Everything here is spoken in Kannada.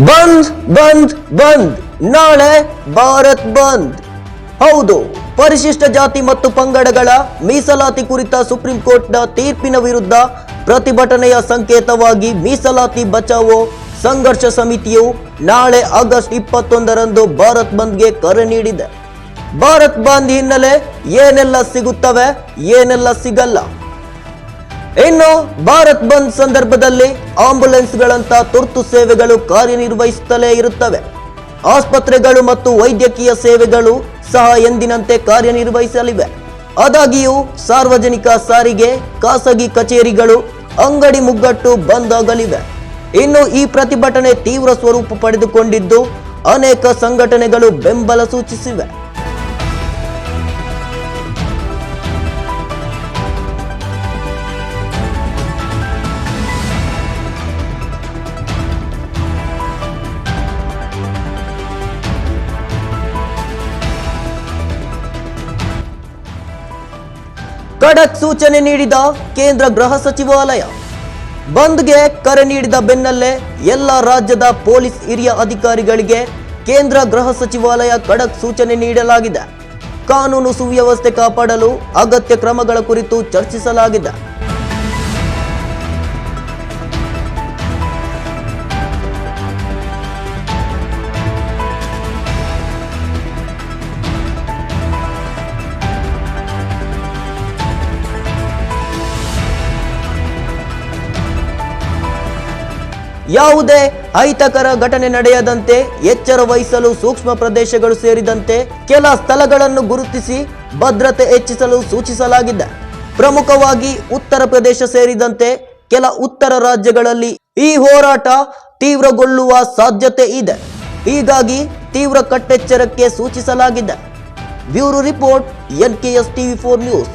ಬಂದ್ ಬಂದ್ ಬಂದ್ ನಾಳೆ ಭಾರತ್ ಬಂದ್. ಹೌದು, ಪರಿಶಿಷ್ಟ ಜಾತಿ ಮತ್ತು ಪಂಗಡಗಳ ಮೀಸಲಾತಿ ಕುರಿತ ಸುಪ್ರೀಂ ಕೋರ್ಟ್ನ ತೀರ್ಪಿನ ವಿರುದ್ಧ ಪ್ರತಿಭಟನೆಯ ಸಂಕೇತವಾಗಿ ಮೀಸಲಾತಿ ಬಚಾವೋ ಸಂಘರ್ಷ ಸಮಿತಿಯು ನಾಳೆ ಆಗಸ್ಟ್ 21ರಂದು ಭಾರತ್ ಬಂದ್ಗೆ ಕರೆ ನೀಡಿದೆ. ಭಾರತ್ ಬಂದ್ ಹಿನ್ನೆಲೆ ಏನೆಲ್ಲ ಸಿಗುತ್ತವೆ, ಏನೆಲ್ಲ ಸಿಗಲ್ಲ. ಇನ್ನು ಭಾರತ್ ಬಂದ್ ಸಂದರ್ಭದಲ್ಲಿ ಆಂಬ್ಯುಲೆನ್ಸ್ಗಳಂತ ತುರ್ತು ಸೇವೆಗಳು ಕಾರ್ಯನಿರ್ವಹಿಸುತ್ತಲೇ ಇರುತ್ತವೆ. ಆಸ್ಪತ್ರೆಗಳು ಮತ್ತು ವೈದ್ಯಕೀಯ ಸೇವೆಗಳು ಸಹ ಎಂದಿನಂತೆ ಕಾರ್ಯನಿರ್ವಹಿಸಲಿವೆ. ಆದಾಗ್ಯೂ ಸಾರ್ವಜನಿಕ ಸಾರಿಗೆ, ಖಾಸಗಿ ಕಚೇರಿಗಳು, ಅಂಗಡಿ ಮುಗ್ಗಟ್ಟು ಬಂದ್ ಆಗಲಿವೆ. ಇನ್ನು ಈ ಪ್ರತಿಭಟನೆ ತೀವ್ರ ಸ್ವರೂಪ ಪಡೆದುಕೊಂಡಿದ್ದು ಅನೇಕ ಸಂಘಟನೆಗಳು ಬೆಂಬಲ ಸೂಚಿಸಿವೆ. ಖಡಕ್ ಸೂಚನೆ ನೀಡಿದ ಕೇಂದ್ರ ಗೃಹ ಸಚಿವಾಲಯ. ಬಂದ್ಗೆ ಕರೆ ನೀಡಿದ ಬೆನ್ನಲ್ಲೇ ಎಲ್ಲ ರಾಜ್ಯದ ಪೊಲೀಸ್ ಹಿರಿಯ ಅಧಿಕಾರಿಗಳಿಗೆ ಕೇಂದ್ರ ಗೃಹ ಸಚಿವಾಲಯ ಖಡಕ್ ಸೂಚನೆ ನೀಡಲಾಗಿದೆ. ಕಾನೂನು ಸುವ್ಯವಸ್ಥೆ ಕಾಪಾಡಲು ಅಗತ್ಯ ಕ್ರಮಗಳ ಕುರಿತು ಚರ್ಚಿಸಲಾಗಿದೆ. ಯಾವುದೇ ಅಹಿತಕರ ಘಟನೆ ನಡೆಯದಂತೆ ಎಚ್ಚರ ವಹಿಸಲು ಸೂಕ್ಷ್ಮ ಪ್ರದೇಶಗಳು ಸೇರಿದಂತೆ ಕೆಲ ಸ್ಥಳಗಳನ್ನು ಗುರುತಿಸಿ ಭದ್ರತೆ ಹೆಚ್ಚಿಸಲು ಸೂಚಿಸಲಾಗಿದೆ. ಪ್ರಮುಖವಾಗಿ ಉತ್ತರ ಪ್ರದೇಶ ಸೇರಿದಂತೆ ಕೆಲ ಉತ್ತರ ರಾಜ್ಯಗಳಲ್ಲಿ ಈ ಹೋರಾಟ ತೀವ್ರಗೊಳ್ಳುವ ಸಾಧ್ಯತೆ ಇದೆ. ಹೀಗಾಗಿ ತೀವ್ರ ಕಟ್ಟೆಚ್ಚರಕ್ಕೆ ಸೂಚಿಸಲಾಗಿದೆ. Bureau report, NKS TV4 news.